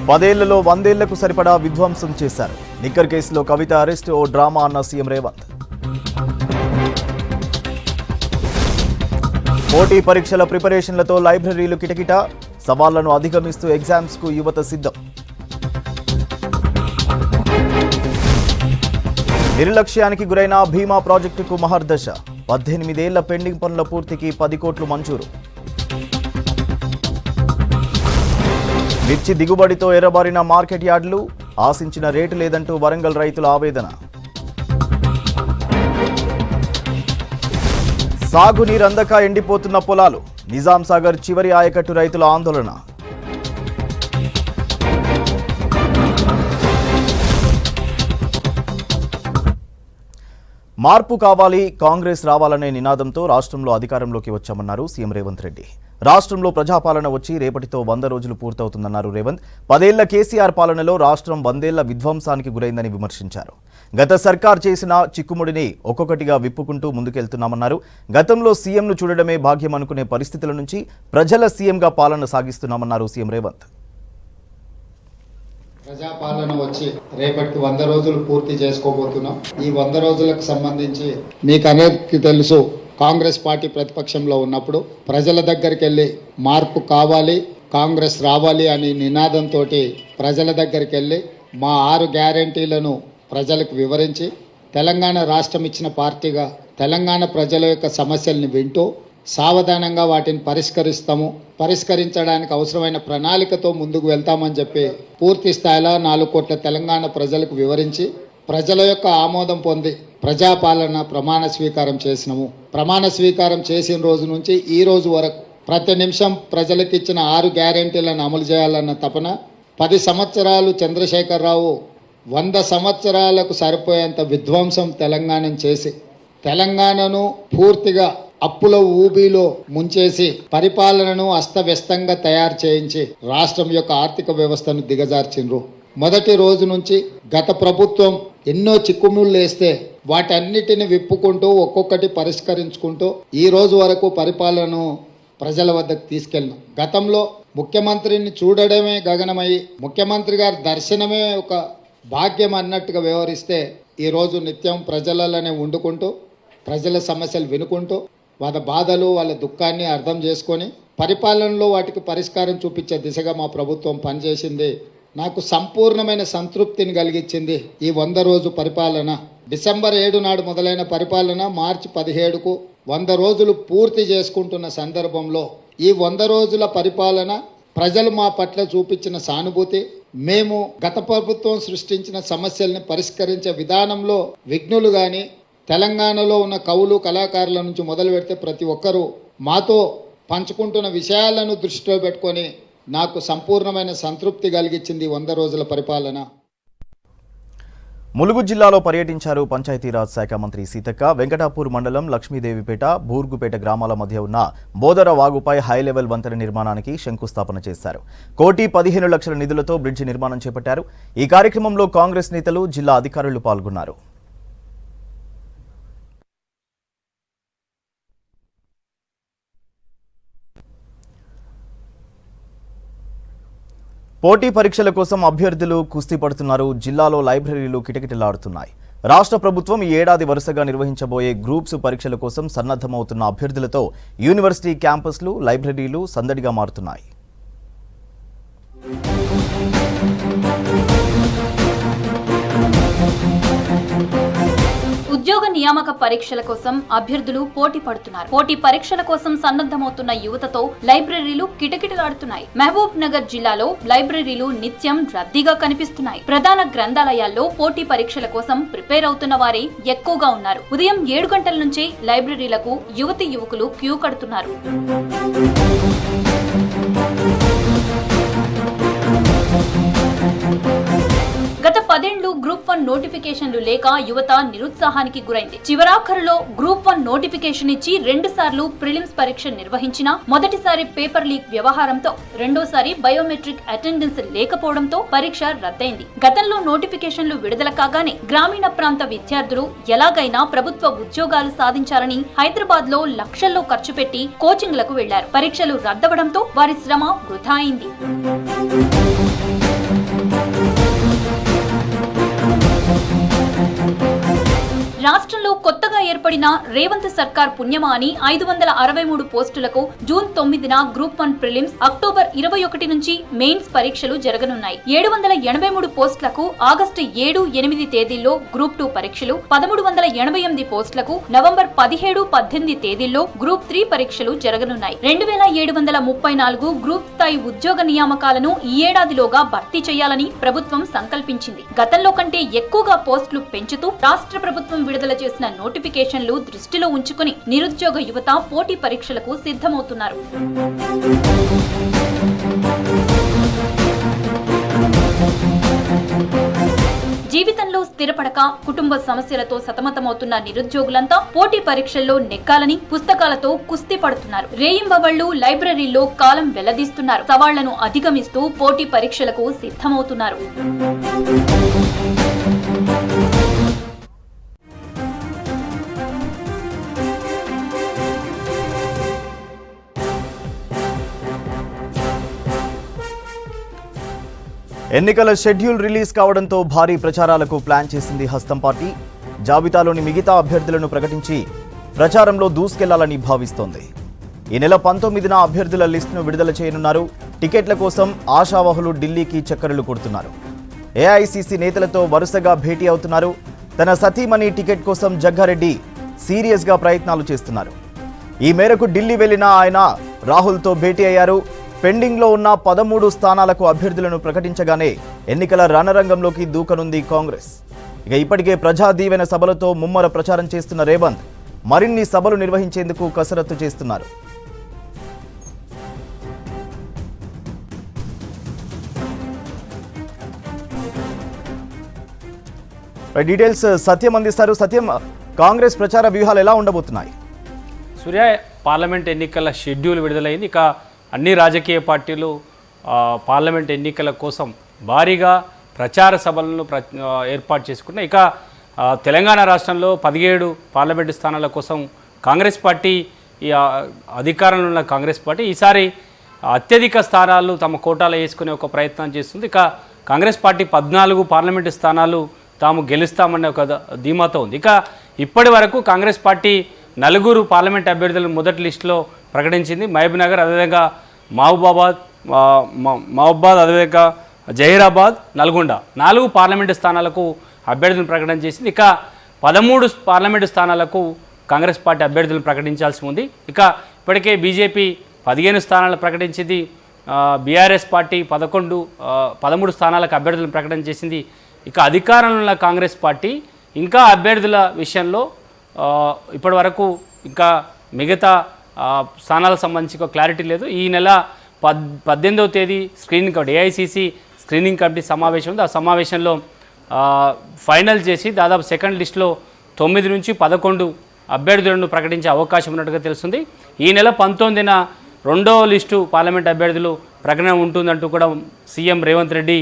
10 ఏళ్లలో 100 ఏళ్లకు సరిపడా విధ్వంసం చేశారు. నిక్కర్ కేసులో కవిత అరెస్ట్ ఓ డ్రామా అన్న సీఎం రేవంత్. పోటీ పరీక్షల ప్రిపరేషన్లతో లైబ్రరీలు కిటకిట, సవాళ్లను అధిగమిస్తూ ఎగ్జామ్స్ కు యువత సిద్ధం. నిర్లక్ష్యానికి గురైన భీమా ప్రాజెక్టుకు మహర్దశ, 18 ఏళ్ల పెండింగ్ పనుల పూర్తికి 10 కోట్లు మంజూరు. మిర్చి దిగుబడితో ఎర్రబారిన మార్కెట్ యార్డులు, ఆశించిన రేటు లేదంటూ వరంగల్ రైతుల ఆవేదన. సాగునీరందక ఎండిపోతున్న పొలాలు, నిజాం సాగర్ చివరి ఆయకట్టు రైతుల ఆందోళన. మార్పు కావాలి, కాంగ్రెస్ రావాలనే నినాదంతో రాష్ట్రంలో అధికారంలోకి వచ్చామన్నారు సీఎం రేవంత్ రెడ్డి. రాష్ట్రంలో ప్రజాపాలన వచ్చి రేపటితో 100 రోజులు పూర్తవుతుందన్నారు రేవంత్. 10 ఏళ్ల కేసీఆర్ పాలనలో రాష్ట్రం 100 ఏళ్ల విధ్వంసానికి గురైందని విమర్శించారు. గత సర్కార్ చేసిన చిక్కుముడిని ఒక్కొక్కటిగా విప్పుకుంటూ ముందుకెళ్తున్నామన్నారు. గతంలో సీఎంను చూడడమే భాగ్యం అనుకునే పరిస్థితుల నుంచి ప్రజల సీఎంగా పాలన సాగిస్తున్నామన్నారు సీఎం రేవంత్. ప్రజాపాలన వచ్చి రేపటికి 100 రోజులు పూర్తి చేసుకోబోతున్నాం. ఈ 100 రోజులకు సంబంధించి మీకు అందరికీ తెలుసు, కాంగ్రెస్ పార్టీ ప్రతిపక్షంలో ఉన్నప్పుడు ప్రజల దగ్గరికి వెళ్ళి మార్పు కావాలి, కాంగ్రెస్ రావాలి అని నినాదంతో ప్రజల దగ్గరికి వెళ్ళి మా 6 గ్యారంటీలను ప్రజలకు వివరించి తెలంగాణ రాష్ట్రం ఇచ్చిన పార్టీగా తెలంగాణ ప్రజల యొక్క సమస్యల్ని వింటూ సావధానంగా వాటిని పరిష్కరించడానికి అవసరమైన ప్రణాళికతో ముందుకు వెళ్తామని చెప్పి పూర్తి స్థాయిలో 4 కోట్ల తెలంగాణ ప్రజలకు వివరించి ప్రజల యొక్క ఆమోదం పొంది ప్రజాపాలన ప్రమాణ స్వీకారం చేసినాము. ప్రమాణ స్వీకారం చేసిన రోజు నుంచి ఈ రోజు వరకు ప్రతి నిమిషం ప్రజలకు ఇచ్చిన 6 గ్యారెంటీలను అమలు చేయాలన్న తపన. 10 సంవత్సరాలు చంద్రశేఖరరావు 100 సంవత్సరాలకు సరిపోయేంత విధ్వంసం తెలంగాణను చేసి తెలంగాణను పూర్తిగా అప్పుల ఊబిలో ముంచేసి పరిపాలనను అస్తవ్యస్తంగా తయారు చేయించి రాష్ట్రం యొక్క ఆర్థిక వ్యవస్థను దిగజార్చిండ్రు. మొదటి రోజు నుంచి గత ప్రభుత్వం ఎన్నో చిక్కుముళ్ళు వేస్తే వాటన్నిటిని విప్పుకుంటూ ఒక్కొక్కటి పరిష్కరించుకుంటూ ఈ రోజు వరకు పరిపాలనను ప్రజల వద్దకు తీసుకెళ్ళినాం. గతంలో ముఖ్యమంత్రిని చూడడమే గగనమై ముఖ్యమంత్రి గారి దర్శనమే ఒక భాగ్యం అన్నట్టుగా వ్యవహరిస్తే ఈరోజు నిత్యం ప్రజలలోనే వండుకుంటూ ప్రజల సమస్యలు వినుకుంటూ వాళ్ళ బాధలు వాళ్ళ దుఃఖాన్ని అర్థం చేసుకొని పరిపాలనలో వాటికి పరిష్కారం చూపించే దిశగా మా ప్రభుత్వం పనిచేసింది. నాకు సంపూర్ణమైన సంతృప్తిని కలిగించింది ఈ 100 రోజు పరిపాలన. డిసెంబర్ 7 నాడు మొదలైన పరిపాలన మార్చి 17కు 100 రోజులు పూర్తి చేసుకుంటున్న సందర్భంలో ఈ 100 రోజుల పరిపాలన ప్రజలు మా పట్ల చూపించిన సానుభూతి, మేము గత ప్రభుత్వం సృష్టించిన సమస్యల్ని పరిష్కరించే విధానంలో విఘ్నులు కానీ తెలంగాణలో ఉన్న కవులు కళాకారుల నుంచి మొదలు పెడితే ప్రతి ఒక్కరూ మాతో పంచుకుంటున్న విషయాలను దృష్టిలో పెట్టుకొని నాకు సంపూర్ణమైన సంతృప్తి కలిగించింది 100 రోజుల పరిపాలన. ములుగు జిల్లాలో పర్యటించారు పంచాయతీరాజ్ శాఖ మంత్రి సీతక్క. వెంకటాపూర్ మండలం లక్ష్మీదేవిపేట, బూర్గుపేట గ్రామాల మధ్య ఉన్న బోదర వాగుపై హై లెవెల్ వంతెన నిర్మాణానికి శంకుస్థాపన చేశారు. 1,15,00,000 నిధులతో బ్రిడ్జి నిర్మాణం చేపట్టారు. ఈ కార్యక్రమంలో కాంగ్రెస్ నేతలు, జిల్లా అధికారులు పాల్గొన్నారు. పోటీ పరీక్షల కోసం అభ్యర్థులు కుస్తీ పడుతున్నారు. జిల్లాలో లైబ్రరీలు కిటకిటలాడుతున్నాయి. రాష్ట్ర ప్రభుత్వం ఈ ఏడాది వరుసగా నిర్వహించబోయే గ్రూప్స్ పరీక్షల కోసం సన్నద్ధమవుతున్న అభ్యర్థులతో యూనివర్సిటీ క్యాంపస్లు, లైబ్రరీలు సందడిగా మారుతున్నాయి. ఉద్యోగ నియామక పరీక్షల కోసం అభ్యర్థులు పోటీ పడుతున్నారు. పోటీ పరీక్షల కోసం సన్నద్ధమవుతున్న యువతతో లైబ్రరీలు కిటకిటలాడుతున్నాయి. మహబూబ్ నగర్ జిల్లాలో లైబ్రరీలు నిత్యం రద్దీగా కనిపిస్తున్నాయి. ప్రధాన గ్రంథాలయాల్లో పోటీ పరీక్షల కోసం ప్రిపేర్ అవుతున్న వారే ఎక్కువగా ఉన్నారు. ఉదయం 7 గంటల నుంచే లైబ్రరీలకు యువతి యువకులు క్యూ కడుతున్నారు. గత 10 ఏళ్లు గ్రూప్ 1 నోటిఫికేషన్లు లేక యువత నిరుత్సాహానికి గురైంది. చివరాఖరులో గ్రూప్ 1 నోటిఫికేషన్ ఇచ్చి 2 సార్లు ప్రిలిమ్స్ పరీక్ష నిర్వహించినా మొదటిసారి పేపర్ లీక్ వ్యవహారంతో, రెండోసారి బయోమెట్రిక్ అటెండెన్స్ లేకపోవడంతో పరీక్ష రద్దయింది. గతంలో నోటిఫికేషన్లు విడుదల కాగానే గ్రామీణ ప్రాంత విద్యార్థులు ఎలాగైనా ప్రభుత్వ ఉద్యోగాలు సాధించాలని హైదరాబాద్ లో లక్షల్లో ఖర్చు పెట్టి కోచింగ్లకు వెళ్లారు. పరీక్షలు రద్దవడంతో వారి శ్రమ వృధా అయింది. ఏర్పడిన రేవంత్ సర్కార్ పుణ్యమా అని 563 పోస్టులకు జూన్ 9న గ్రూప్ 1 ప్రిలిమ్స్, అక్టోబర్ 21 నుంచి మెయిన్స్ పరీక్షలు జరగనున్నాయి. 783 పోస్టులకు ఆగస్టు 7, 8 తేదీల్లో గ్రూప్ 2 పరీక్షలు, 1388 పోస్టులకు నవంబర్ 17, 18 తేదీల్లో గ్రూప్ 3 పరీక్షలు జరగనున్నాయి. 2734 గ్రూప్ స్థాయి ఉద్యోగ నియామకాలను ఈ ఏడాదిలోగా భర్తీ చేయాలని ప్రభుత్వం సంకల్పించింది. గతంలో కంటే ఎక్కువగా పోస్టులు పెంచుతూ రాష్ట్ర ప్రభుత్వం విడుదల చేసిన నోటిఫికేషన్లు దృష్టిలో ఉంచుకుని నిరుద్యోగ యువత పోటీ పరీక్షలకు సిద్ధమవుతున్నారు. జీవితంలో స్థిరపడక కుటుంబ సమస్యలతో సతమతమవుతున్న నిరుద్యోగులంతా పోటీ పరీక్షల్లో నెగ్గాలని పుస్తకాలతో కుస్తీ పడుతున్నారు. రేయింబవళ్లు లైబ్రరీల్లో కాలం వెల్లదీస్తున్నారు. సవాళ్లను అధిగమిస్తూ పోటీ పరీక్షలకు సిద్ధమవుతున్నారు. ఎన్నికల షెడ్యూల్ రిలీజ్ కావడంతో భారీ ప్రచారాలకు ప్లాన్ చేసింది హస్తం పార్టీ. జాబితాలోని మిగతా అభ్యర్థులను ప్రకటించి ప్రచారంలో దూసుకెళ్లాలని భావిస్తోంది. ఈ నెల 19న అభ్యర్థుల లిస్టును విడుదల చేయనున్నారు. టికెట్ల కోసం ఆశావహులు ఢిల్లీకి చక్కర్లు కొడుతున్నారు. ఏఐసీసీ నేతలతో వరుసగా భేటీ అవుతున్నారు. తన సతీమణి టికెట్ కోసం జగ్గారెడ్డి సీరియస్గా ప్రయత్నాలు చేస్తున్నారు. ఈ మేరకు ఢిల్లీ వెళ్లిన ఆయన రాహుల్తో భేటీ అయ్యారు. పెండింగ్లో ఉన్న 13 స్థానాలకు అభ్యర్థులను ప్రకటించగానే ఎన్నికల రణరంగంలోకి దూకనుంది కాంగ్రెస్. ఇక ఇప్పటికే ప్రజా దీవెన సభలతో ముమ్మర ప్రచారం చేస్తున్న రేవంత్ మరిన్ని సభలు నిర్వహించేందుకు కసరత్తు చేస్తున్నారు. డీటెయిల్స్ సత్యం అందిస్తారు. సత్యం, కాంగ్రెస్ ప్రచార వ్యూహాలు ఎలా ఉండబోతున్నాయి? సూర్య, పార్లమెంట్ ఎన్నికల షెడ్యూల్ విడుదలైంది. ఇక అన్ని రాజకీయ పార్టీలు పార్లమెంట్ ఎన్నికల కోసం భారీగా ప్రచార సభలను ఏర్పాటు చేసుకున్నాయి. ఇక తెలంగాణ రాష్ట్రంలో 17 పార్లమెంటు స్థానాల కోసం కాంగ్రెస్ పార్టీ, ఈ అధికారంలో ఉన్న కాంగ్రెస్ పార్టీ ఈసారి అత్యధిక స్థానాలు తమ కోటాలో వేసుకునే ఒక ప్రయత్నం చేస్తుంది. ఇక కాంగ్రెస్ పార్టీ 14 పార్లమెంటు స్థానాలు తాము గెలుస్తామనే ఒక ధీమాతో ఉంది. ఇక ఇప్పటి వరకు కాంగ్రెస్ పార్టీ 4 పార్లమెంట్ అభ్యర్థులను మొదటి లిస్టులో ప్రకటించింది. మహబూబ్నగర్, అదేవిధంగా మహబూబాబాద్, అదేవిధంగా జహీరాబాద్, నల్గొండ 4 పార్లమెంటు స్థానాలకు అభ్యర్థులను ప్రకటన చేసింది. ఇక 13 పార్లమెంటు స్థానాలకు కాంగ్రెస్ పార్టీ అభ్యర్థులను ప్రకటించాల్సి ఉంది. ఇక ఇప్పటికే బీజేపీ 15 స్థానాలు ప్రకటించింది. బీఆర్ఎస్ పార్టీ 13 స్థానాలకు అభ్యర్థులను ప్రకటన చేసింది. ఇక అధికారంలో ఉన్న కాంగ్రెస్ పార్టీ ఇంకా అభ్యర్థుల విషయంలో ఇప్పటి వరకు ఇంకా మిగతా స్థానాలకు సంబంధించి ఒక క్లారిటీ లేదు. ఈ నెల 18వ తేదీ screening committee, AICC screening committee సమావేశం ఉంది. ఆ సమావేశంలో ఫైనల్ చేసి దాదాపు సెకండ్ లిస్టులో 9 నుంచి 11 అభ్యర్థులను ప్రకటించే అవకాశం ఉన్నట్టుగా తెలుస్తుంది. ఈ నెల 19న 2వ లిస్టు పార్లమెంట్ అభ్యర్థులు ప్రకటన ఉంటుందంటూ కూడా సీఎం రేవంత్ రెడ్డి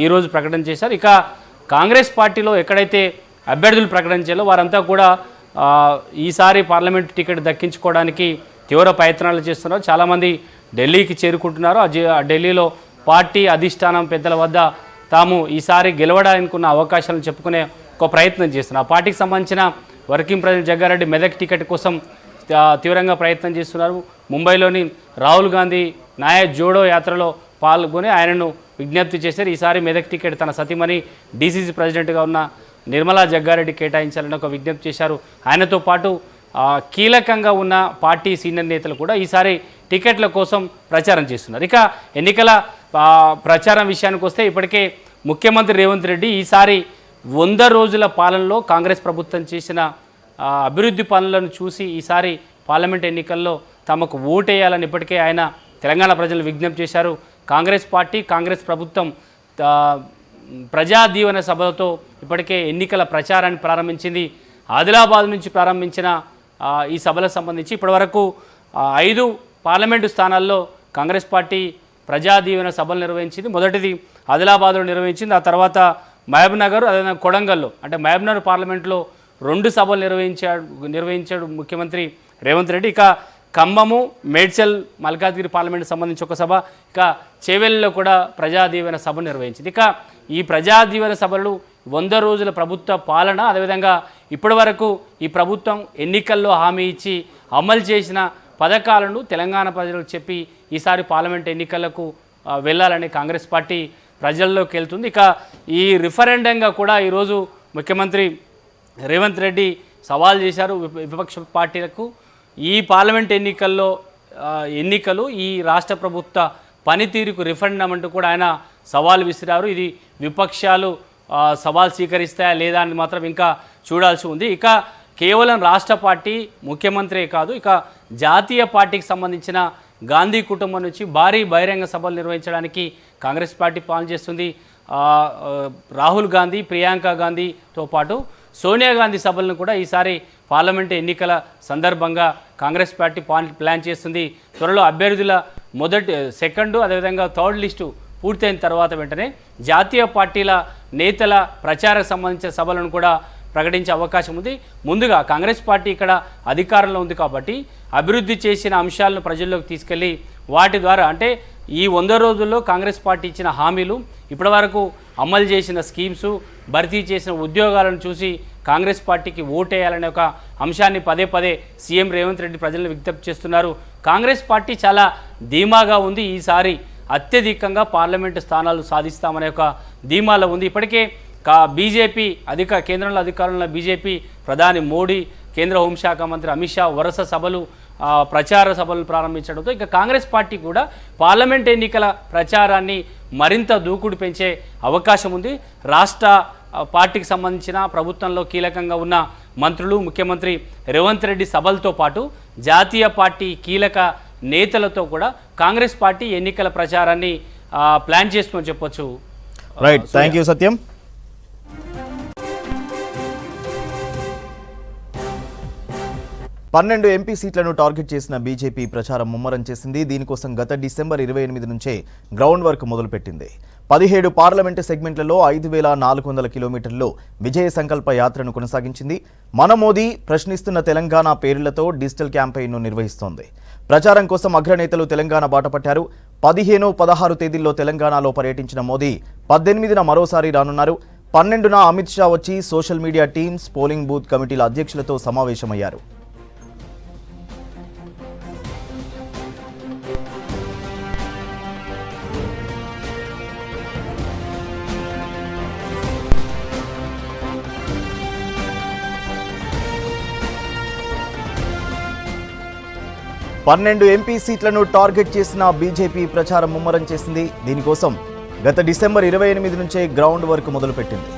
ఈరోజు ప్రకటన చేశారు. ఇక కాంగ్రెస్ పార్టీలో ఎక్కడైతే అభ్యర్థులు ప్రకటించాలో వారంతా కూడా ఈసారి పార్లమెంట్ టికెట్ దక్కించుకోవడానికి తీవ్ర ప్రయత్నాలు చేస్తున్నారు. చాలామంది ఢిల్లీకి చేరుకుంటున్నారు. ఢిల్లీలో పార్టీ అధిష్టానం పెద్దల వద్ద తాము ఈసారి గెలవడానికి ఉన్న అవకాశాలను చెప్పుకునే ఒక ప్రయత్నం చేస్తున్నారు. ఆ పార్టీకి సంబంధించిన working president Jaggareddy Medak ticket కోసం తీవ్రంగా ప్రయత్నం చేస్తున్నారు. ముంబైలోని రాహుల్ గాంధీ న్యాయ జోడో యాత్రలో పాల్గొని ఆయనను విజ్ఞప్తి చేశారు. ఈసారి మెదక్ టికెట్ తన సతీమణి డీసీసీ ప్రెసిడెంట్గా ఉన్న నిర్మలా జగ్గారెడ్డి కేటాయించాలని ఒక విజ్ఞప్తి చేశారు. ఆయనతో పాటు కీలకంగా ఉన్న పార్టీ సీనియర్ నేతలు కూడా ఈసారి టికెట్ల కోసం ప్రచారం చేస్తున్నారు. ఇక ఎన్నికల ప్రచారం విషయానికి వస్తే ఇప్పటికే ముఖ్యమంత్రి రేవంత్ రెడ్డి ఈసారి 100 రోజుల పాలనలో కాంగ్రెస్ ప్రభుత్వం చేసిన అభివృద్ధి పనులను చూసి ఈసారి పార్లమెంట్ ఎన్నికల్లో తమకు ఓటేయాలని ఇప్పటికే ఆయన తెలంగాణ ప్రజలు విజ్ఞప్తి చేశారు. కాంగ్రెస్ పార్టీ, కాంగ్రెస్ ప్రభుత్వం ప్రజా దీవెన సభలతో ఇప్పటికే ఎన్నికల ప్రచారాన్ని ప్రారంభించింది. ఆదిలాబాద్ నుంచి ప్రారంభించిన ఈ సభలకు సంబంధించి ఇప్పటివరకు 5 పార్లమెంటు స్థానాల్లో కాంగ్రెస్ పార్టీ ప్రజా దీవెన సభలు నిర్వహించింది. మొదటిది ఆదిలాబాద్లో నిర్వహించింది. ఆ తర్వాత మహబూబ్నగర్, అదేవిధంగా కొడంగల్లో, అంటే మహబూబ్నగర్ పార్లమెంట్లో 2 సభలు నిర్వహించాడు ముఖ్యమంత్రి రేవంత్ రెడ్డి. ఇక ఖమ్మము, మేడ్చల్, మల్కాజ్గిరి పార్లమెంట్కి సంబంధించి ఒక సభ, ఇక చేవెళ్ళలో కూడా ప్రజా దీవెన సభ నిర్వహించింది. ఇక ఈ ప్రజా దీవెన సభలు 100 రోజుల ప్రభుత్వ పాలన, అదేవిధంగా ఇప్పటి వరకు ఈ ప్రభుత్వం ఎన్నికల్లో హామీ ఇచ్చి అమలు చేసిన పథకాలను తెలంగాణ ప్రజలకు చెప్పి ఈసారి పార్లమెంట్ ఎన్నికలకు వెళ్ళాలని కాంగ్రెస్ పార్టీ ప్రజల్లోకి వెళ్తుంది. ఇక ఈ రిఫరెండంగా కూడా ఈరోజు ముఖ్యమంత్రి రేవంత్ రెడ్డి సవాల్ చేశారు విపక్ష పార్టీలకు. ఈ పార్లమెంట్ ఎన్నికలు ఈ రాష్ట్ర ప్రభుత్వ పనితీరుకు రిఫరెండం అంటూ కూడా ఆయన సవాల్ విసిరారు. ఇది విపక్షాలు సవాల్ స్వీకరిస్తాయా లేదా అని మాత్రం ఇంకా చూడాల్సి ఉంది. ఇక కేవలం రాష్ట్ర పార్టీ ముఖ్యమంత్రే కాదు, ఇక జాతీయ పార్టీకి సంబంధించిన గాంధీ కుటుంబం నుంచి భారీ బహిరంగ సభలు నిర్వహించడానికి కాంగ్రెస్ పార్టీ ప్లాన్ చేస్తుంది. రాహుల్ గాంధీ, ప్రియాంక గాంధీతో పాటు సోనియా గాంధీ సభలను కూడా ఈసారి పార్లమెంటు ఎన్నికల సందర్భంగా కాంగ్రెస్ పార్టీ ప్లాన్ చేస్తుంది. త్వరలో అభ్యర్థుల సెకండ్ అదేవిధంగా థర్డ్ లిస్టు పూర్తయిన తర్వాత వెంటనే జాతీయ పార్టీల నేతల ప్రచారకు సంబంధించిన సభలను కూడా ప్రకటించే అవకాశం ఉంది. ముందుగా కాంగ్రెస్ పార్టీ ఇక్కడ అధికారంలో ఉంది కాబట్టి అభివృద్ధి చేసిన అంశాలను ప్రజల్లోకి తీసుకెళ్ళి వాటి ద్వారా, అంటే ఈ 100 రోజుల్లో కాంగ్రెస్ పార్టీ ఇచ్చిన హామీలు, ఇప్పటివరకు అమలు చేసిన స్కీమ్స్, భర్తీ చేసిన ఉద్యోగాలను చూసి కాంగ్రెస్ పార్టీకి ఓటేయాలనే ఒక అంశాన్ని పదే పదే సీఎం రేవంత్ రెడ్డి ప్రజలను విజ్ఞప్తి చేస్తున్నారు. కాంగ్రెస్ పార్టీ చాలా ధీమాగా ఉంది. ఈసారి అత్యధికంగా పార్లమెంటు స్థానాలు సాధిస్తామనే ఒక ధీమాలో ఉంది. ఇప్పటికే బీజేపీ కేంద్రంలో అధికారంలో బీజేపీ ప్రధాని మోడీ, కేంద్ర హోంశాఖ మంత్రి అమిత్ షా వరుస ప్రచార సభలను ప్రారంభించడంతో ఇక కాంగ్రెస్ పార్టీ కూడా పార్లమెంట్ ఎన్నికల ప్రచారాన్ని మరింత దూకుడు పెంచే అవకాశం ఉంది. రాష్ట్ర పార్టీకి సంబంధించిన ప్రభుత్వంలో కీలకంగా ఉన్న మంత్రులు, ముఖ్యమంత్రి రేవంత్ రెడ్డి సభలతో పాటు జాతీయ పార్టీ కీలక నేతలతో కూడా కాంగ్రెస్ పార్టీ ఎన్నికల ప్రచారాన్ని ప్లాన్ చేసుకొని చెప్పొచ్చు. Right, thank you Satyam. 12 MP సీట్లను టార్గెట్ చేసిన బీజేపీ ప్రచారం ముమ్మరం చేసింది. దీనికోసం గత డిసెంబర్ 28 నుంచే గ్రౌండ్ వర్క్ మొదలుపెట్టింది. 17 పార్లమెంటు సెగ్మెంట్లలో 5400 కిలోమీటర్లు విజయ సంకల్ప యాత్రను కొనసాగించింది. మన మోదీ ప్రశ్నిస్తున్న తెలంగాణ పేర్లతో డిజిటల్ క్యాంపెయిన్ను నిర్వహిస్తోంది. ప్రచారం కోసం అగ్రనేతలు తెలంగాణ బాట పట్టారు. 15, 16 తేదీల్లో తెలంగాణలో పర్యటించిన మోదీ 18న మరోసారి రానున్నారు. 12న అమిత్ షా వచ్చి social media teams, polling booth కమిటీల అధ్యక్షులతో సమావేశమయ్యారు. పన్నెండు ఎంపీ సీట్లను టార్గెట్ చేసిన బీజేపీ ప్రచారం ముమ్మరం చేసింది. దీనికోసం గత డిసెంబర్ 28 నుంచే గ్రౌండ్ వర్క్ మొదలుపెట్టింది.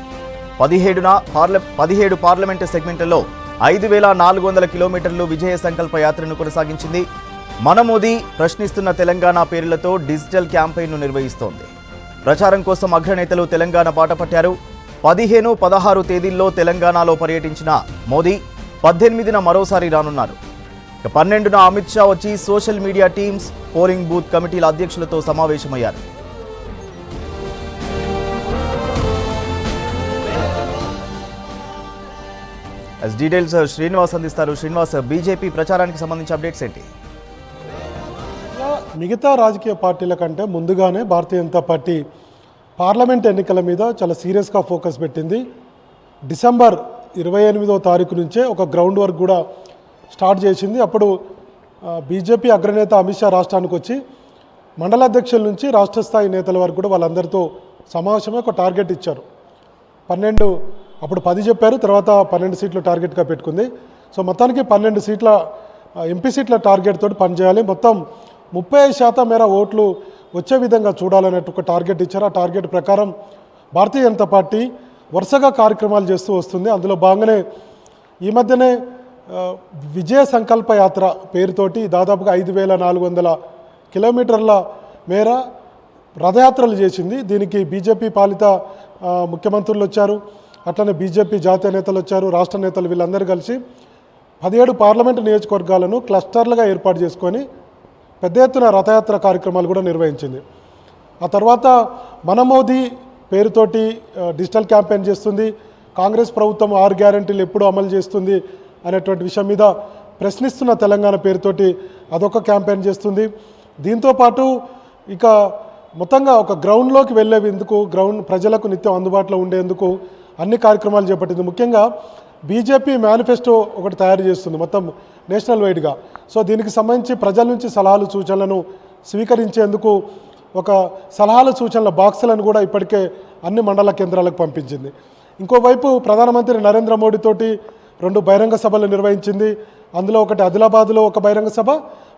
17 పార్లమెంటు సెగ్మెంట్లలో 5400 కిలోమీటర్లు విజయ సంకల్ప యాత్రను కొనసాగించింది. మన మోదీ ప్రశ్నిస్తున్న తెలంగాణ పేర్లతో డిజిటల్ క్యాంపెయిన్ను నిర్వహిస్తోంది. ప్రచారం కోసం అగ్రనేతలు తెలంగాణ బాట పట్టారు. 15, 16 తేదీల్లో తెలంగాణలో పర్యటించిన మోదీ 18న మరోసారి రానున్నారు. 12న అమిత్ షా వచ్చి social media teams, polling booth కమిటీల అధ్యక్షులతో సమావేశమయ్యారు. డీటెయిల్స్ శ్రీనివాస్ అందిస్తారు. శ్రీనివాస్, బీజేపీ ప్రచారానికి సంబంధించి అప్డేట్స్ ఏంటి? మిగతా రాజకీయ పార్టీల కంటే ముందుగానే భారతీయ జనతా పార్టీ పార్లమెంట్ ఎన్నికల మీద చాలా సీరియస్గా ఫోకస్ పెట్టింది. డిసెంబర్ 28వ తారీఖు నుంచే ఒక గ్రౌండ్ వర్క్ కూడా స్టార్ట్ చేసింది. అప్పుడు బీజేపీ అగ్రనేత అమిత్ షా రాష్ట్రానికి వచ్చి మండలాధ్యక్షుల నుంచి రాష్ట్ర స్థాయి నేతల వరకు కూడా వాళ్ళందరితో సమావేశమే ఒక టార్గెట్ ఇచ్చారు. 12, అప్పుడు 10 చెప్పారు, తర్వాత 12 సీట్లు టార్గెట్గా పెట్టుకుంది. సో మొత్తానికి 12 సీట్ల ఎంపీ సీట్ల టార్గెట్ తోటి పనిచేయాలి. మొత్తం 30% మేర ఓట్లు వచ్చే విధంగా చూడాలన్నట్టు ఒక టార్గెట్ ఇచ్చారు. ఆ టార్గెట్ ప్రకారం భారతీయ జనతా పార్టీ వరుసగా కార్యక్రమాలు చేస్తూ వస్తుంది. అందులో భాగంగానే ఈ మధ్యనే విజయ సంకల్ప యాత్ర పేరుతోటి దాదాపుగా 5400 కిలోమీటర్ల మేర రథయాత్రలు చేసింది. దీనికి బీజేపీ పాలిత ముఖ్యమంత్రులు వచ్చారు, అట్లనే బీజేపీ జాతీయ నేతలు వచ్చారు, రాష్ట్ర నేతలు, వీళ్ళందరూ కలిసి 17 పార్లమెంటు నియోజకవర్గాలను క్లస్టర్లుగా ఏర్పాటు చేసుకొని పెద్ద ఎత్తున రథయాత్ర కార్యక్రమాలు కూడా నిర్వహించింది. ఆ తర్వాత మన మోదీ పేరుతోటి డిజిటల్ క్యాంపెయిన్ చేస్తుంది. కాంగ్రెస్ ప్రభుత్వం 6 గ్యారెంటీలు ఎప్పుడు అమలు చేస్తుంది అనేటువంటి విషయం మీద ప్రశ్నిస్తున్న తెలంగాణ పేరుతోటి అదొక క్యాంపెయిన్ చేస్తుంది. దీంతోపాటు ఇక మొత్తంగా ఒక గ్రౌండ్లోకి వెళ్ళేందుకు, ప్రజలకు నిత్యం అందుబాటులో ఉండేందుకు అన్ని కార్యక్రమాలు చేపట్టింది. ముఖ్యంగా బీజేపీ మేనిఫెస్టో ఒకటి తయారు చేస్తుంది మొత్తం నేషనల్ వైడ్గా. సో దీనికి సంబంధించి ప్రజల నుంచి సలహాలు సూచనలను స్వీకరించేందుకు ఒక సలహాలు సూచనల బాక్సులను కూడా ఇప్పటికే అన్ని మండల కేంద్రాలకు పంపించింది. ఇంకోవైపు ప్రధానమంత్రి నరేంద్ర మోడీతోటి 2 బహిరంగ సభలు నిర్వహించింది. అందులో ఒకటి ఆదిలాబాద్లో ఒక బహిరంగ సభ,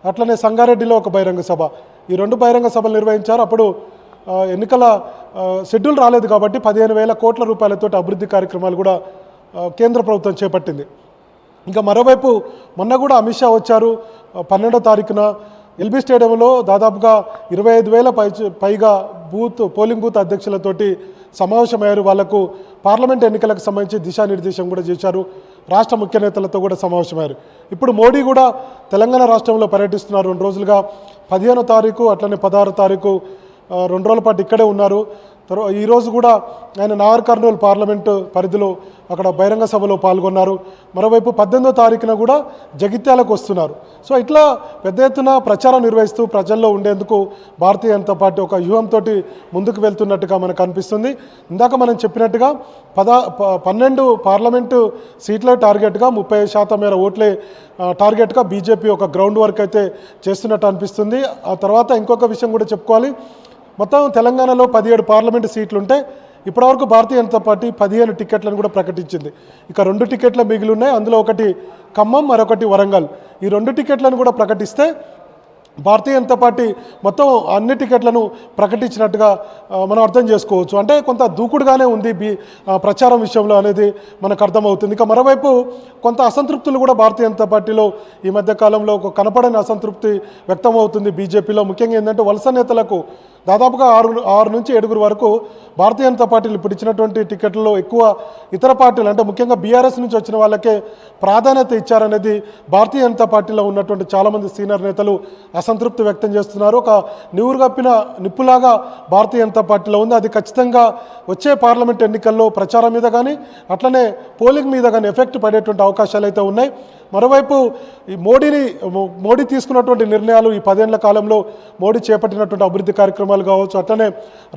అట్లనే సంగారెడ్డిలో ఒక బహిరంగ సభ. ఈ 2 బహిరంగ సభలు నిర్వహించారు. అప్పుడు ఎన్నికల షెడ్యూల్ రాలేదు కాబట్టి 15,000 కోట్ల రూపాయలతో అభివృద్ధి కార్యక్రమాలు కూడా కేంద్ర ప్రభుత్వం చేపట్టింది. ఇంకా మరోవైపు మొన్న కూడా అమిత్ షా వచ్చారు. 12వ తారీఖున ఎల్బీ స్టేడియంలో దాదాపుగా 25,000 పైగా పోలింగ్ బూత్ అధ్యక్షులతోటి సమావేశమయ్యారు. వాళ్లకు పార్లమెంట్ ఎన్నికలకు సంబంధించి దిశానిర్దేశం కూడా చేశారు. రాష్ట్ర ముఖ్య నేతలతో కూడా సమావేశమయ్యారు. ఇప్పుడు మోడీ కూడా తెలంగాణ రాష్ట్రంలో పర్యటిస్తున్నారు. 2 రోజులుగా 15వ తారీఖు అట్లనే 16వ తారీఖు 2 రోజుల పాటు ఇక్కడే ఉన్నారు. ఈరోజు కూడా ఆయన నాగర్ కర్నూలు పార్లమెంటు పరిధిలో అక్కడ బహిరంగ సభలో పాల్గొన్నారు. మరోవైపు 18వ తారీఖున కూడా జగిత్యాలకు వస్తున్నారు. సో ఇట్లా పెద్ద ఎత్తున ప్రచారం నిర్వహిస్తూ ప్రజల్లో ఉండేందుకు భారతీయ జనతా పార్టీ ఒక వ్యూహంతో ముందుకు వెళ్తున్నట్టుగా మనకు అనిపిస్తుంది. ఇందాక మనం చెప్పినట్టుగా 12 పార్లమెంటు సీట్ల టార్గెట్గా 30% మేర ఓట్లే టార్గెట్గా బీజేపీ ఒక గ్రౌండ్ వర్క్ అయితే చేస్తున్నట్టు అనిపిస్తుంది. ఆ తర్వాత ఇంకొక విషయం కూడా చెప్పుకోవాలి. మొత్తం తెలంగాణలో 17 పార్లమెంటు సీట్లు ఉంటే ఇప్పటివరకు భారతీయ జనతా పార్టీ 15 టికెట్లను కూడా ప్రకటించింది. ఇక 2 టికెట్లు మిగిలి ఉన్నాయి. అందులో ఒకటి ఖమ్మం, మరొకటి వరంగల్. ఈ 2 టికెట్లను కూడా ప్రకటిస్తే భారతీయ జనతా పార్టీ మొత్తం అన్ని టికెట్లను ప్రకటించినట్టుగా మనం అర్థం చేసుకోవచ్చు. అంటే కొంత దూకుడుగానే ఉంది ప్రచారం విషయంలో అనేది మనకు అర్థమవుతుంది. ఇక మరోవైపు కొంత అసంతృప్తులు కూడా భారతీయ జనతా పార్టీలో ఈ మధ్య కాలంలో ఒక కనపడని అసంతృప్తి వ్యక్తమవుతుంది బీజేపీలో. ముఖ్యంగా ఏంటంటే వలస నేతలకు దాదాపుగా 6 నుంచి 7 వరకు భారతీయ జనతా పార్టీలు ఇప్పుడు ఇచ్చినటువంటి టికెట్లలో ఎక్కువ ఇతర పార్టీలు అంటే ముఖ్యంగా బీఆర్ఎస్ నుంచి వచ్చిన వాళ్ళకే ప్రాధాన్యత ఇచ్చారనేది భారతీయ జనతా పార్టీలో ఉన్నటువంటి చాలామంది సీనియర్ నేతలు అసంతృప్తి వ్యక్తం చేస్తున్నారు. ఒక నివురుగప్పిన నిప్పులాగా భారతీయ జనతా పార్టీలో ఉంది. అది ఖచ్చితంగా వచ్చే పార్లమెంట్ ఎన్నికల్లో ప్రచారం మీద కానీ అట్లనే పోలింగ్ మీద కానీ ఎఫెక్ట్ పడేటువంటి అవకాశాలు అయితే ఉన్నాయి. మరోవైపు ఈ మోడీ తీసుకున్నటువంటి నిర్ణయాలు ఈ 10 ఏళ్ల కాలంలో మోడీ చేపట్టినటువంటి అభివృద్ధి కార్యక్రమాలు కావచ్చు, అట్లనే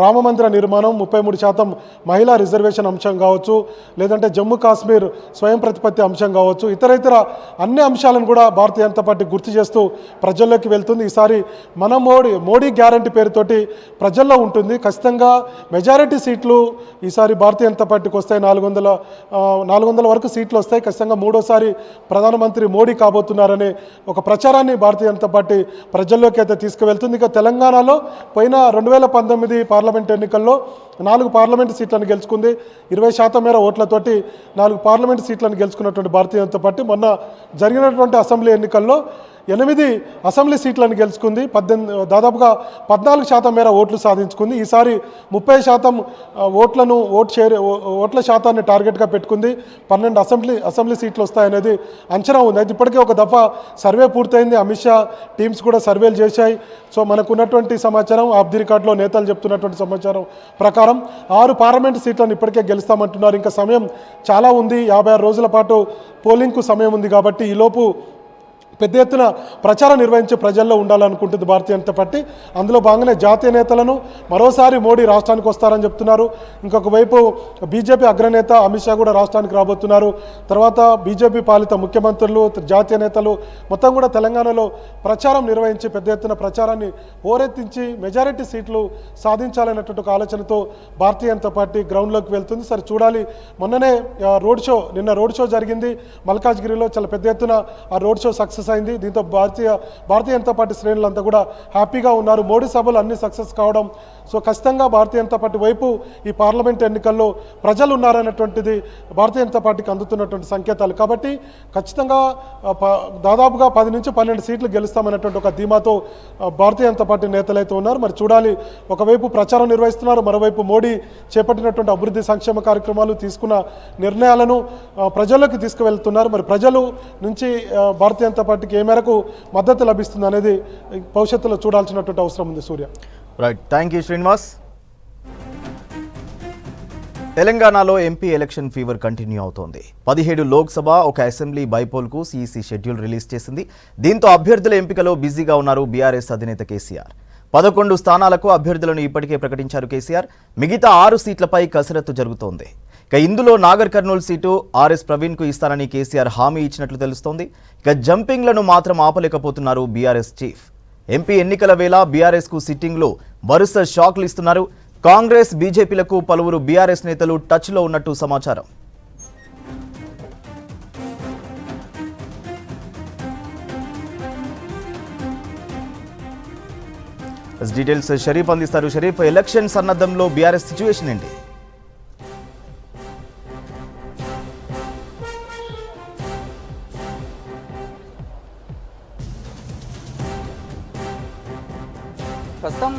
రామమందిర నిర్మాణం, 33% మహిళా రిజర్వేషన్ అంశం కావచ్చు, లేదంటే జమ్మూ కాశ్మీర్ స్వయం ప్రతిపత్తి అంశం కావచ్చు, ఇతర అన్ని అంశాలను కూడా భారతీయ జనతా పార్టీ గుర్తు చేస్తూ ప్రజల్లోకి వెళ్తుంది. ఈసారి మన మోడీ గ్యారంటీ పేరుతోటి ప్రజల్లో ఉంటుంది. ఖచ్చితంగా మెజారిటీ సీట్లు ఈసారి భారతీయ జనతా పార్టీకి వస్తాయి. 400 వరకు సీట్లు వస్తాయి. ఖచ్చితంగా 3వసారి ప్రధానమంత్రి మోడీ కాబోతున్నారనే ఒక ప్రచారాన్ని భారతీయ జనతా పార్టీ ప్రజల్లోకి అయితే తీసుకువెళ్తుంది. ఇక తెలంగాణలో పోయిన 2019 పార్లమెంట్ ఎన్నికల్లో 4 పార్లమెంటు సీట్లను గెలుచుకుంది. 20% మేర ఓట్లతోటి 4 పార్లమెంటు సీట్లను గెలుచుకున్నటువంటి భారతీయ జనతా పార్టీ మొన్న జరిగినటువంటి అసెంబ్లీ ఎన్నికల్లో 8 అసెంబ్లీ సీట్లను గెలుచుకుంది. దాదాపుగా 14% మేర ఓట్లు సాధించుకుంది. ఈసారి 30% ఓట్ల శాతాన్ని టార్గెట్గా పెట్టుకుంది. 12 అసెంబ్లీ సీట్లు వస్తాయనేది అంచనా ఉంది. అయితే ఇప్పటికే ఒక దఫా సర్వే పూర్తయింది. అమిత్ షా టీమ్స్ కూడా సర్వేలు చేశాయి. సో మనకు ఉన్నటువంటి సమాచారం ఆఫ్ ది రికార్డులో నేతలు చెప్తున్నటువంటి సమాచారం ప్రకారం 6 పార్లమెంటు సీట్లను ఇప్పటికే గెలుస్తామంటున్నారు. ఇంకా సమయం చాలా ఉంది. 56 రోజుల పాటు పోలింగ్కు సమయం ఉంది. కాబట్టి ఈలోపు పెద్ద ఎత్తున ప్రచారం నిర్వహించి ప్రజల్లో ఉండాలనుకుంటుంది భారతీయ జనతా పార్టీ. అందులో భాగంగానే జాతీయ నేతలను మరోసారి మోడీ రాష్ట్రానికి వస్తారని చెప్తున్నారు. ఇంకొక వైపు బీజేపీ అగ్రనేత అమిత్ షా కూడా రాష్ట్రానికి రాబోతున్నారు. తర్వాత బీజేపీ పాలిత ముఖ్యమంత్రులు, జాతీయ నేతలు మొత్తం కూడా తెలంగాణలో ప్రచారం నిర్వహించి పెద్ద ఎత్తున ప్రచారాన్ని హోరెత్తించి మెజారిటీ సీట్లు సాధించాలనేటువంటి ఒక ఆలోచనతో భారతీయ జనతా పార్టీ గ్రౌండ్లోకి వెళ్తుంది. సరే చూడాలి. మొన్ననే నిన్న రోడ్ షో జరిగింది మల్కాజ్గిరిలో. చాలా పెద్ద ఎత్తున ఆ రోడ్ షో సక్సెస్ అయింది. దీంతో భారతీయ జనతా పార్టీ శ్రేణులంతా కూడా హ్యాపీగా ఉన్నారు. మోడీ సభలు అన్ని సక్సెస్ కావడం. సో ఖచ్చితంగా భారతీయ జనతా పార్టీ వైపు ఈ పార్లమెంట్ ఎన్నికల్లో ప్రజలు ఉన్నారనేటువంటిది భారతీయ జనతా పార్టీకి అందుతున్నటువంటి సంకేతాలు. కాబట్టి ఖచ్చితంగా దాదాపుగా 10 నుంచి 12 సీట్లు గెలుస్తామనేటువంటి ఒక ధీమాతో భారతీయ జనతా పార్టీ నేతలైతే ఉన్నారు. మరి చూడాలి. ఒకవైపు ప్రచారం నిర్వహిస్తున్నారు, మరోవైపు మోడీ చేపట్టినటువంటి అభివృద్ధి సంక్షేమ కార్యక్రమాలు తీసుకున్న నిర్ణయాలను ప్రజల్లోకి తీసుకువెళ్తున్నారు. మరి ప్రజలు నుంచి భారతీయ జనతా పార్టీకి ఏ మేరకు మద్దతు లభిస్తుంది అనేది భవిష్యత్తులో చూడాల్సినటువంటి అవసరం ఉంది. Surya. Right, thank you Srinivas. తెలంగాణలో ఎంపీ ఎలక్షన్ ఫీవర్ కంటిన్యూ అవుతోంది. 17 లోక్సభ, ఒక అసెంబ్లీ బైపోల్కు సీఈసీ షెడ్యూల్ రిలీజ్ చేసింది. దీంతో అభ్యర్థుల ఎంపికలో బిజీగా ఉన్నారు బీఆర్ఎస్ అధినేత కేసీఆర్. 11 స్థానాలకు అభ్యర్థులను ఇప్పటికే ప్రకటించారు కేసీఆర్. మిగతా 6 సీట్లపై కసరత్తు జరుగుతోంది. ఇక ఇందులో నాగర్ కర్నూలు సీటు ఆర్ఎస్ ప్రవీణ్కు ఇస్తానని కేసీఆర్ హామీ ఇచ్చినట్లు తెలుస్తోంది. ఇక జంపింగ్లను మాత్రం ఆపలేకపోతున్నారు బీఆర్ఎస్ చీఫ్. ఎంపీ ఎన్నికల వేళ బీఆర్ఎస్కు సిట్టింగ్లో వరుస షాక్లు ఇస్తున్నారు. కాంగ్రెస్ బీజేపీలకు పలువురు బీఆర్ఎస్ నేతలు టచ్లో ఉన్నట్టు సమాచారం. డీటెయిల్స్ షరీఫ్ అందిస్తారు. షరీఫ్, ఎలక్షన్ సన్నద్ధంలో బీఆర్ఎస్ సిచ్యువేషన్ ఏంటి? ప్రస్తుతం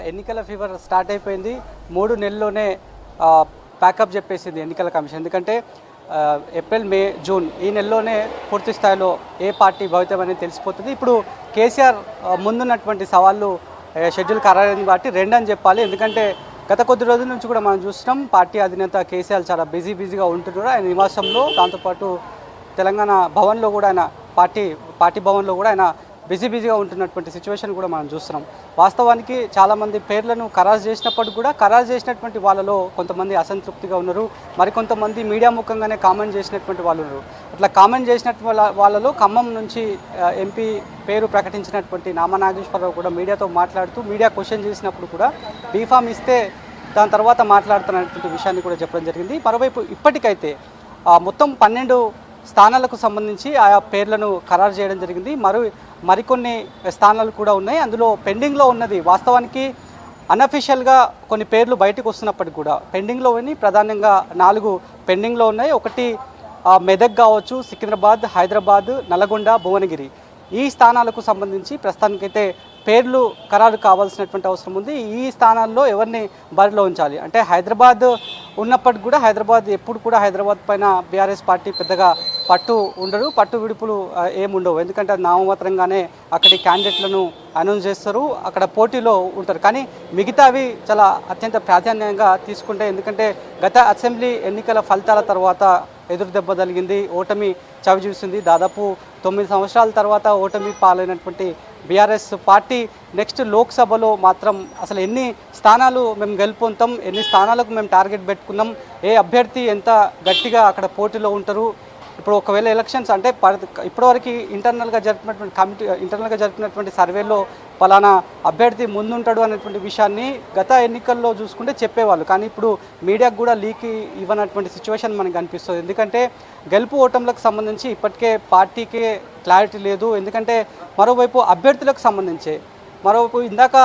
ఎన్నికల ఫీవర్ స్టార్ట్ అయిపోయింది. 3 నెలల్లోనే ప్యాకప్ చెప్పేసింది ఎన్నికల కమిషన్. ఎందుకంటే ఏప్రిల్, మే, జూన్ ఈ నెలలోనే పూర్తి స్థాయిలో ఏ పార్టీ భవితం అనేది తెలిసిపోతుంది. ఇప్పుడు కేసీఆర్ ముందున్నటువంటి సవాళ్ళు షెడ్యూల్ ఖరారైంది కాబట్టి 2 అని చెప్పాలి. ఎందుకంటే గత కొద్ది రోజుల నుంచి కూడా మనం చూస్తున్నాం పార్టీ అధినేత కేసీఆర్ చాలా బిజీగా ఉంటున్నారు. ఆయన నివాసంలో, దాంతోపాటు తెలంగాణ భవన్లో కూడా ఆయన పార్టీ భవన్లో కూడా ఆయన బిజీగా ఉంటున్నటువంటి సిచ్యువేషన్ కూడా మనం చూస్తున్నాం. వాస్తవానికి చాలామంది పేర్లను ఖరారు చేసినప్పటికీ కూడా ఖరారు చేసినటువంటి వాళ్ళలో కొంతమంది అసంతృప్తిగా ఉన్నారు. మరికొంతమంది మీడియా ముఖంగానే కామెంట్ చేసినటువంటి వాళ్ళు ఉన్నారు. అట్లా కామెంట్ చేసినటువంటి వాళ్ళలో ఖమ్మం నుంచి ఎంపీ పేరు ప్రకటించినటువంటి నామా నాగేశ్వరరావు కూడా మీడియాతో మాట్లాడుతూ మీడియా క్వశ్చన్ చేసినప్పుడు కూడా బీఫామ్ ఇస్తే దాని తర్వాత మాట్లాడుతున్నటువంటి విషయాన్ని కూడా చెప్పడం జరిగింది. మరోవైపు ఇప్పటికైతే మొత్తం 12 స్థానాలకు సంబంధించి ఆయా పేర్లను ఖరారు చేయడం జరిగింది. మరికొన్ని స్థానాలు కూడా ఉన్నాయి. అందులో పెండింగ్లో ఉన్నది వాస్తవానికి అన్అఫీషియల్గా కొన్ని పేర్లు బయటకు వస్తున్నప్పటికీ కూడా పెండింగ్లో ఉన్నాయి. ప్రధానంగా 4 పెండింగ్లో ఉన్నాయి. ఒకటి మెదక్ కావచ్చు, సికింద్రాబాద్, హైదరాబాద్, నల్గొండ, భువనగిరి. ఈ స్థానాలకు సంబంధించి ప్రస్తుతానికైతే పేర్లు ఖరారు కావాల్సినటువంటి అవసరం ఉంది. ఈ స్థానాల్లో ఎవరిని బరిలో ఉంచాలి అంటే హైదరాబాద్ ఉన్నప్పటికి కూడా ఎప్పుడు కూడా హైదరాబాద్ పైన బీఆర్ఎస్ పార్టీ పెద్దగా పట్టు విడుపులు ఏముండవు. ఎందుకంటే నామమాత్రంగానే అక్కడి క్యాండిడేట్లను అనౌన్స్ చేస్తారు, అక్కడ పోటీలో ఉంటారు. కానీ మిగతావి చాలా అత్యంత ప్రాధాన్యంగా తీసుకుంటే, ఎందుకంటే గత అసెంబ్లీ ఎన్నికల ఫలితాల తర్వాత ఎదురు దెబ్బ తగిలింది, ఓటమి చవి చూసింది. దాదాపు 9 సంవత్సరాల తర్వాత ఓటమి పాలైనటువంటి బీఆర్ఎస్ పార్టీ నెక్స్ట్ లోక్సభలో మాత్రం అసలు ఎన్ని స్థానాలు మేము గెలుపొందుతాం, ఎన్ని స్థానాలకు మేము టార్గెట్ పెట్టుకున్నాం, ఏ అభ్యర్థి ఎంత గట్టిగా అక్కడ పోటీలో ఉంటారు. ఇప్పుడు ఒకవేళ ఎలక్షన్స్ అంటే ఇప్పటివరకు ఇంటర్నల్గా జరిపినటువంటి సర్వేలో పలానా అభ్యర్థి ముందుంటాడు అనేటువంటి విషయాన్ని గత ఎన్నికల్లో చూసుకుంటే చెప్పేవాళ్ళు. కానీ ఇప్పుడు మీడియాకు కూడా లీక్ ఇవ్వనటువంటి సిచ్యువేషన్ మనకు కనిపిస్తుంది. ఎందుకంటే గెలుపు ఓటములకు సంబంధించి ఇప్పటికే పార్టీకే క్లారిటీ లేదు. ఎందుకంటే మరోవైపు అభ్యర్థులకు సంబంధించి ఇందాక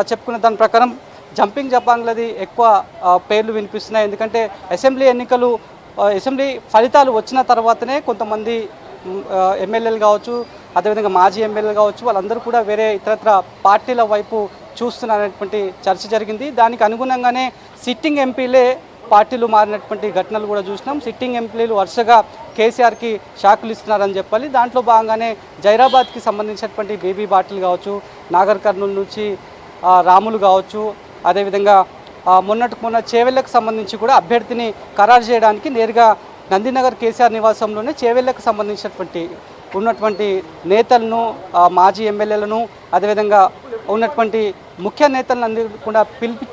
చెప్పుకున్న దాని ప్రకారం జంపింగ్ జపాంగ్లది ఎక్కువ పేర్లు వినిపిస్తున్నాయి. ఎందుకంటే అసెంబ్లీ ఫలితాలు వచ్చిన తర్వాతనే కొంతమంది ఎమ్మెల్యేలు కావచ్చు, అదేవిధంగా మాజీ ఎమ్మెల్యేలు కావచ్చు, వాళ్ళందరూ కూడా వేరే ఇతరత్ర పార్టీల వైపు చూస్తున్నారనేటువంటి చర్చ జరిగింది. దానికి అనుగుణంగానే సిట్టింగ్ ఎంపీలే పార్టీలు మారినటువంటి ఘటనలు కూడా చూసినాం. సిట్టింగ్ ఎంపీలు వరుసగా కేసీఆర్కి షాకులు ఇస్తున్నారని చెప్పాలి. దాంట్లో భాగంగానే జైరాబాద్కి సంబంధించినటువంటి బేబీ బాటిల్ కావచ్చు, నాగర్ కర్నూలు నుంచి రాములు కావచ్చు, అదేవిధంగా మొన్న చేవెళ్లకు సంబంధించి కూడా అభ్యర్థిని ఖరారు చేయడానికి నేరుగా నందినగర్ కేసీఆర్ నివాసంలోనే చేవెళ్లకు సంబంధించినటువంటి ఉన్నటువంటి నేతలను, మాజీ ఎమ్మెల్యేలను, అదేవిధంగా ఉన్నటువంటి ముఖ్య నేతలను కూడా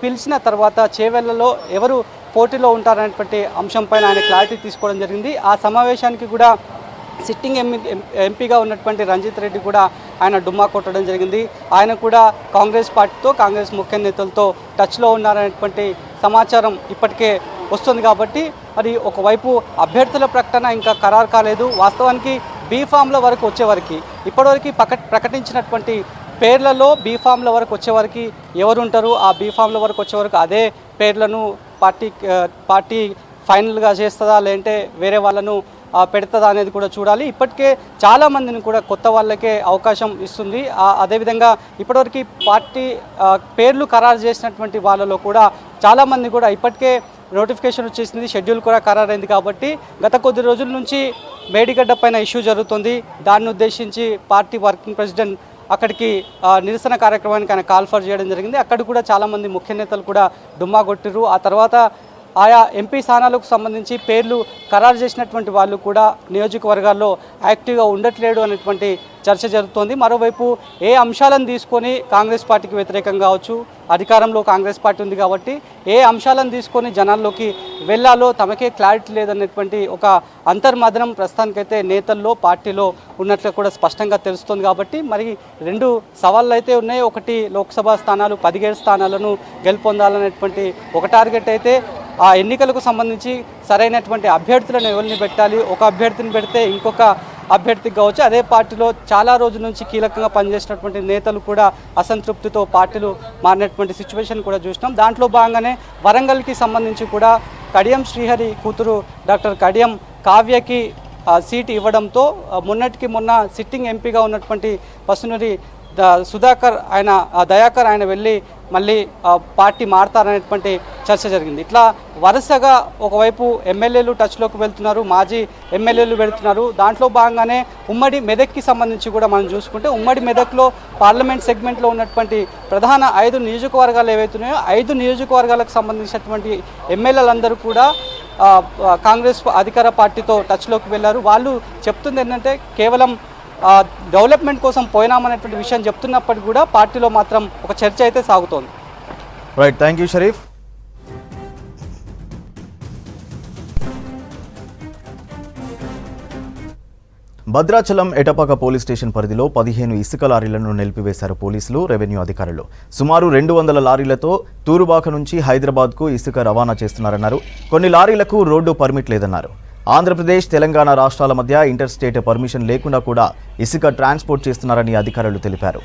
పిలిచిన తర్వాత చేవెళ్లలో ఎవరు పోటీలో ఉంటారనేటువంటి అంశంపైన ఆయన క్లారిటీ తీసుకోవడం జరిగింది. ఆ సమావేశానికి కూడా సిట్టింగ్ ఎంపీగా ఉన్నటువంటి రంజిత్ రెడ్డి కూడా ఆయన డుమ్మా కొట్టడం జరిగింది. ఆయన కూడా కాంగ్రెస్ పార్టీతో, కాంగ్రెస్ ముఖ్య నేతలతో టచ్లో ఉన్నారనేటువంటి సమాచారం ఇప్పటికే వస్తుంది. కాబట్టి మరి ఒకవైపు అభ్యర్థుల ప్రకటన ఇంకా ఖరారు కాలేదు. వాస్తవానికి బీఫామ్ల వరకు వచ్చేవరకు ఇప్పటివరకు ప్రకటించినటువంటి పేర్లలో బీఫామ్ల వరకు వచ్చేవరకు ఎవరుంటారు, ఆ బీఫామ్ల వరకు వచ్చేవరకు అదే పేర్లను పార్టీ ఫైనల్గా చేస్తుందా, లేదంటే వేరే వాళ్ళను పెడుతుందా అనేది కూడా చూడాలి. ఇప్పటికే చాలామందిని కూడా కొత్త వాళ్ళకే అవకాశం ఇస్తుంది. అదేవిధంగా ఇప్పటివరకు పార్టీ పేర్లు ఖరారు చేసినటువంటి వాళ్ళలో కూడా చాలామంది కూడా ఇప్పటికే నోటిఫికేషన్ వచ్చేసింది, షెడ్యూల్ కూడా ఖరారైంది. కాబట్టి గత కొద్ది రోజుల నుంచి మేడిగడ్డ పైన ఇష్యూ జరుగుతుంది. దాన్ని ఉద్దేశించి పార్టీ వర్కింగ్ ప్రెసిడెంట్ అక్కడికి నిరసన కార్యక్రమానికి ఆయన కాల్ఫర్ చేయడం జరిగింది. అక్కడ కూడా చాలామంది ముఖ్య నేతలు కూడా డుమ్మా కొట్టిరు. ఆ తర్వాత ఆయా ఎంపీ స్థానాలకు సంబంధించి పేర్లు ఖరారు చేసినటువంటి వాళ్ళు కూడా నియోజకవర్గాల్లో యాక్టివ్గా ఉండట్లేడు అనేటువంటి చర్చ జరుగుతోంది. మరోవైపు ఏ అంశాలను తీసుకొని కాంగ్రెస్ పార్టీకి వ్యతిరేకంగా కావచ్చు, అధికారంలో కాంగ్రెస్ పార్టీ ఉంది కాబట్టి ఏ అంశాలను తీసుకొని జనాల్లోకి వెళ్ళాలో తమకే క్లారిటీ లేదనేటువంటి ఒక అంతర్మదనం ప్రస్తుతానికైతే నేతల్లో పార్టీలో ఉన్నట్లు కూడా స్పష్టంగా తెలుస్తుంది. కాబట్టి మరి 2 సవాళ్ళు అయితే ఉన్నాయి. ఒకటి లోక్సభ స్థానాలు 17 స్థానాలను గెలుపొందాలనేటువంటి ఒక టార్గెట్ అయితే, ఆ ఎన్నికలకు సంబంధించి సరైనటువంటి అభ్యర్థులను ఎవరిని పెట్టాలి, ఒక అభ్యర్థిని పెడితే ఇంకొక అభ్యర్థికి కావచ్చు, అదే పార్టీలో చాలా రోజుల నుంచి కీలకంగా పనిచేసినటువంటి నేతలు కూడా అసంతృప్తితో పార్టీలు మారినటువంటి సిచ్యువేషన్ కూడా చూసినాం. దాంట్లో భాగంగానే వరంగల్కి సంబంధించి కూడా కడియం శ్రీహరి కూతురు డాక్టర్ కడియం కావ్యకి సీటు ఇవ్వడంతో మొన్నటికి మొన్న సిట్టింగ్ ఎంపీగా ఉన్నటువంటి పసునూరి దయాకర్ ఆయన వెళ్ళి మళ్ళీ పార్టీ మారతారనేటువంటి చర్చ జరిగింది. ఇట్లా వరుసగా ఒకవైపు ఎమ్మెల్యేలు టచ్లోకి వెళ్తున్నారు, మాజీ ఎమ్మెల్యేలు వెళ్తున్నారు. దాంట్లో భాగంగానే ఉమ్మడి మెదక్కి సంబంధించి కూడా మనం చూసుకుంటే ఉమ్మడి మెదక్లో పార్లమెంట్ సెగ్మెంట్లో ఉన్నటువంటి ప్రధాన 5 నియోజకవర్గాలు ఏవైతున్నాయో 5 నియోజకవర్గాలకు సంబంధించినటువంటి ఎమ్మెల్యేలందరూ కూడా కాంగ్రెస్ అధికార పార్టీతో టచ్లోకి వెళ్ళారు. వాళ్ళు చెప్తుంది ఏంటంటే కేవలం డెవలప్మెంట్ కోసం పోయినామనేటువంటి విషయం చెప్తున్నప్పటికీ కూడా పార్టీలో మాత్రం ఒక చర్చ అయితే సాగుతోంది. Right, thank you Sharif. Bhadrachalam Etapaka police station పరిధిలో 15 ఇసుక లారీలను నిలిపివేశారు పోలీసులు, రెవెన్యూ అధికారులు. సుమారు 200 లారీలతో తూరుబాక నుంచి హైదరాబాద్కు ఇసుక రవాణా చేస్తున్నారన్నారు. కొన్ని లారీలకు రోడ్డు పర్మిట్ లేదన్నారు. ఆంధ్రప్రదేశ్, తెలంగాణ రాష్ట్రాల మధ్య ఇంటర్ స్టేట్ పర్మిషన్ లేకుండా కూడా ఇసుక ట్రాన్స్పోర్ట్ చేస్తున్నారని అధికారులు తెలిపారు.